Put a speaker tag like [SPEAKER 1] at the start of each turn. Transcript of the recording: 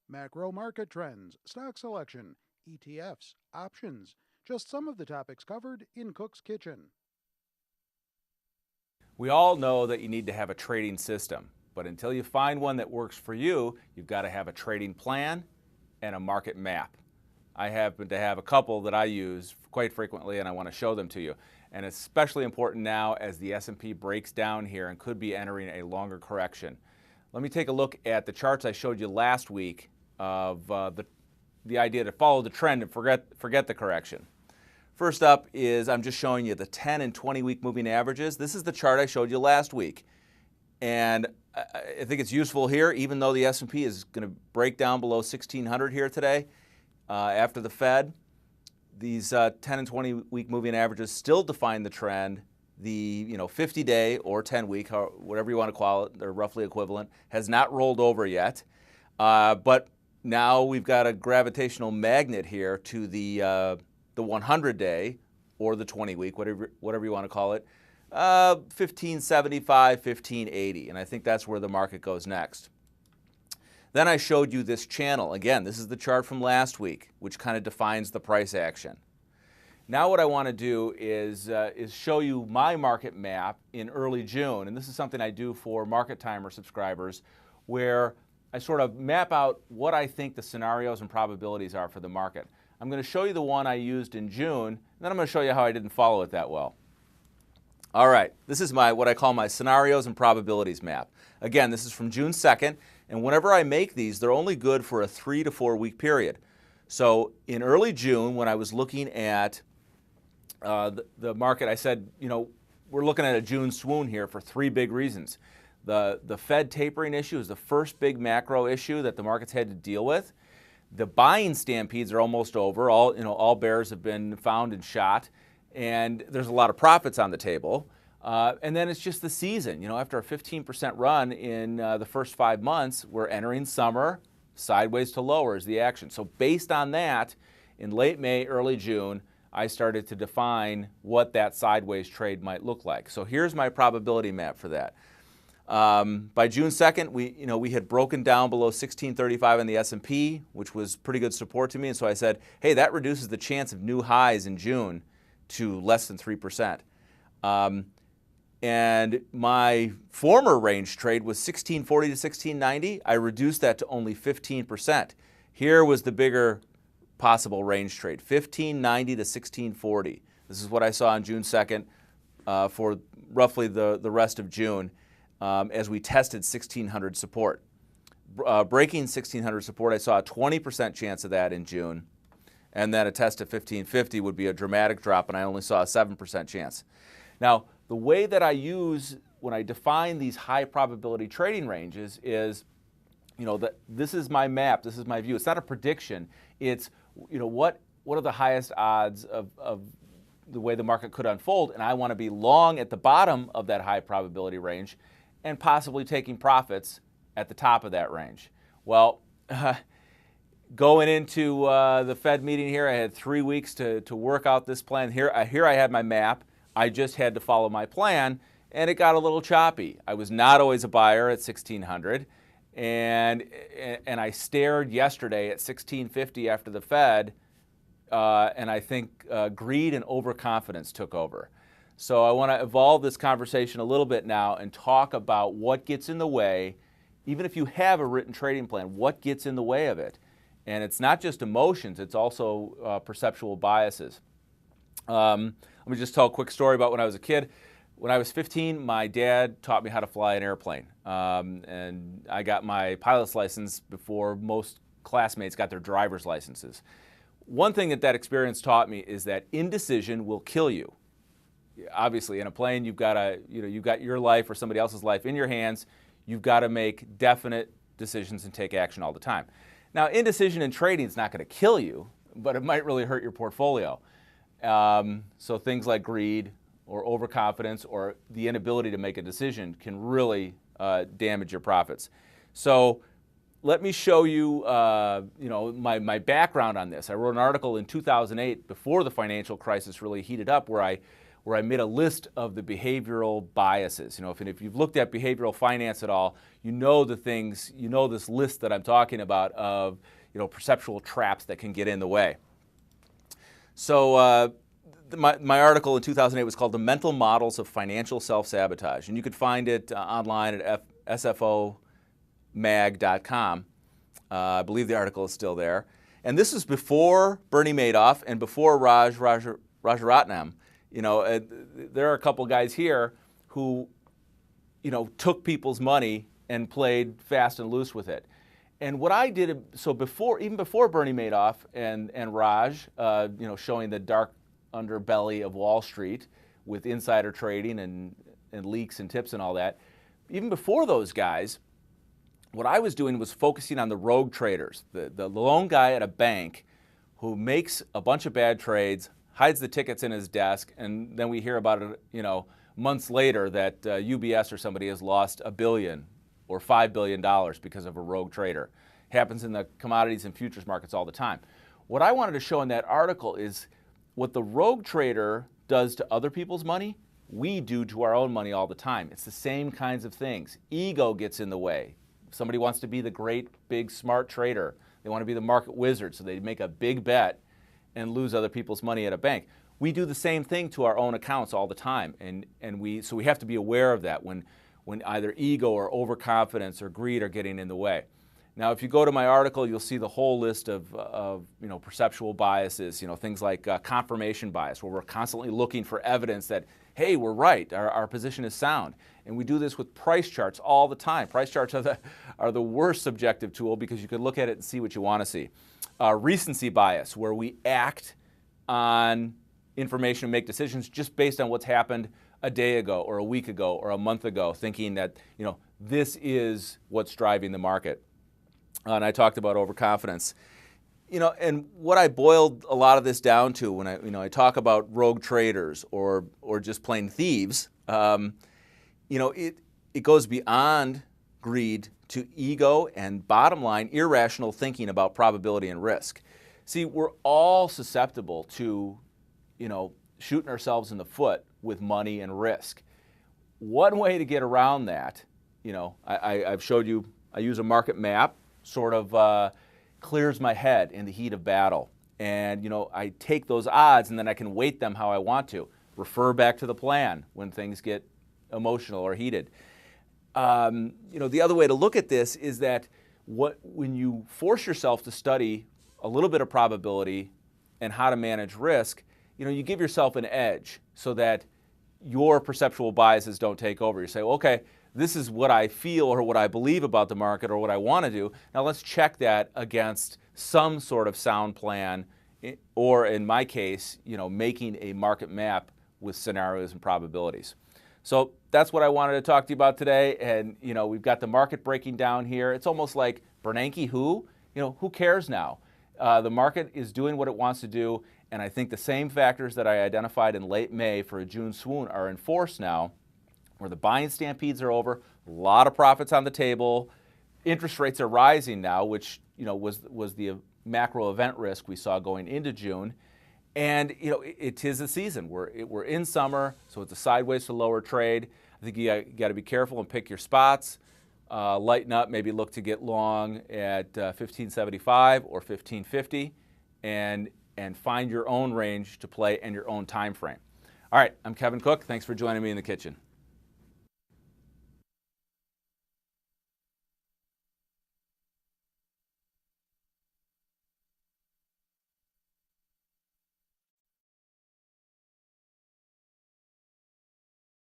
[SPEAKER 1] macro market trends, stock selection, ETFs, options. Just some of the topics covered in Cook's Kitchen.
[SPEAKER 2] We all know that you need to have a trading system, but until you find one that works for you, you've got to have a trading plan and a market map. I happen to have a couple that I use quite frequently, and I want to show them to you. And it's especially important now as the S&P breaks down here and could be entering a longer correction. Let me take a look at the charts I showed you last week of the idea to follow the trend and forget the correction. First up is I'm just showing you the 10 and 20 week moving averages. This is the chart I showed you last week. And I think it's useful here, even though the S&P is going to break down below 1600 here today after the Fed. These 10 and 20 week moving averages still define the trend. The 50-day or 10-week, whatever you want to call it, they're roughly equivalent, has not rolled over yet. But now we've got a gravitational magnet here to the 100-day or the 20-week, whatever you want to call it, 1575, 1580, and I think that's where the market goes next. Then I showed you this channel. Again, this is the chart from last week, which kind of defines the price action. Now what I want to do is show you my market map in early June, and this is something I do for Market Timer subscribers, where I sort of map out what I think the scenarios and probabilities are for the market. I'm going to show you the one I used in June, and then I'm going to show you how I didn't follow it that well. All right, this is what I call my scenarios and probabilities map. Again, this is from June 2nd, and whenever I make these, they're only good for a 3 to 4 week period. So in early June, when I was looking at the market, I said, we're looking at a June swoon here for 3 big reasons. The Fed tapering issue is the first big macro issue that the markets had to deal with. The buying stampedes are almost over. All bears have been found and shot, and there's a lot of profits on the table. And then it's just the season. After a 15% run in the first 5 months, we're entering summer. Sideways to lower is the action. So based on that, in late May, early June, I started to define what that sideways trade might look like. So here's my probability map for that. By June 2nd, we had broken down below 1635 in the S&P, which was pretty good support to me. And so I said, hey, that reduces the chance of new highs in June to less than 3%. And my former range trade was 1640 to 1690. I reduced that to only 15%. Here was the bigger possible range trade, 1590 to 1640. This is what I saw on June 2nd for roughly the rest of June as we tested 1600 support. Breaking 1600 support, I saw a 20% chance of that in June, and then a test of 1550 would be a dramatic drop, and I only saw a 7% chance. Now, the way that I use when I define these high probability trading ranges is, that this is my map, this is my view. It's not a prediction. It's, what are the highest odds of the way the market could unfold, and I want to be long at the bottom of that high probability range and possibly taking profits at the top of that range. Well, going into the Fed meeting here, I had 3 weeks to work out this plan. Here I had my map. I just had to follow my plan, and it got a little choppy. I was not always a buyer at 1600, and I stared yesterday at 1650 after the Fed, and I think greed and overconfidence took over. So I want to evolve this conversation a little bit now and talk about what gets in the way, even if you have a written trading plan, what gets in the way of it. And it's not just emotions, it's also perceptual biases. Let me just tell a quick story about when I was a kid. When I was 15, my dad taught me how to fly an airplane. And I got my pilot's license before most classmates got their driver's licenses. One thing that experience taught me is that indecision will kill you. Obviously, in a plane, you've got your life or somebody else's life in your hands. You've got to make definite decisions and take action all the time. Now, indecision in trading is not going to kill you, but it might really hurt your portfolio. So things like greed or overconfidence or the inability to make a decision can really damage your profits. So let me show you, my background on this. I wrote an article in 2008 before the financial crisis really heated up where I where I made a list of the behavioral biases. If you've looked at behavioral finance at all, you know the things, you know this list that I'm talking about of perceptual traps that can get in the way. So my article in 2008 was called "The Mental Models of Financial Self-Sabotage," and you could find it online at sfomag.com. I believe the article is still there. And this is before Bernie Madoff and before Rajaratnam. There are a couple guys here who, took people's money and played fast and loose with it. And what I did, so even before Bernie Madoff and Raj, showing the dark underbelly of Wall Street with insider trading and leaks and tips and all that, even before those guys, what I was doing was focusing on the rogue traders, the lone guy at a bank who makes a bunch of bad trades, hides the tickets in his desk, and then we hear about it, months later that UBS or somebody has lost $1 billion or $5 billion because of a rogue trader. Happens in the commodities and futures markets all the time. What I wanted to show in that article is what the rogue trader does to other people's money, we do to our own money all the time. It's the same kinds of things. Ego gets in the way. Somebody wants to be the great, big, smart trader. They want to be the market wizard, so they make a big bet and lose other people's money at a bank. We do the same thing to our own accounts all the time, so we have to be aware of that when either ego or overconfidence or greed are getting in the way. Now, if you go to my article, you'll see the whole list of perceptual biases, things like confirmation bias, where we're constantly looking for evidence that, hey, we're right, our position is sound. And we do this with price charts all the time. Price charts are the worst subjective tool because you can look at it and see what you want to see. Recency bias, where we act on information and make decisions just based on what's happened a day ago or a week ago or a month ago, thinking that this is what's driving the market. And I talked about overconfidence. And what I boiled a lot of this down to when I talk about rogue traders or just plain thieves, it goes beyond greed to ego and, bottom line, irrational thinking about probability and risk. See, we're all susceptible to, shooting ourselves in the foot with money and risk. One way to get around that, I've showed you, I use a market map, sort of clears my head in the heat of battle. And, I take those odds and then I can weight them how I want to. Refer back to the plan when things get emotional or heated. The other way to look at this is that when you force yourself to study a little bit of probability and how to manage risk, you give yourself an edge so that your perceptual biases don't take over. You say, well, okay, this is what I feel or what I believe about the market or what I want to do. Now let's check that against some sort of sound plan, or in my case, making a market map with scenarios and probabilities. So that's what I wanted to talk to you about today. And we've got the market breaking down here. It's almost like Bernanke who cares now? The market is doing what it wants to do, and I think the same factors that I identified in late May for a June swoon are in force now, where the buying stampedes are over, a lot of profits on the table, interest rates are rising now, which was the macro event risk we saw going into June. And it is a season. We're in summer, so it's a sideways to lower trade. I think you got to be careful and pick your spots. Lighten up, maybe look to get long at 1575 or 1550, and find your own range to play and your own time frame. All right, I'm Kevin Cook. Thanks for joining me in the kitchen.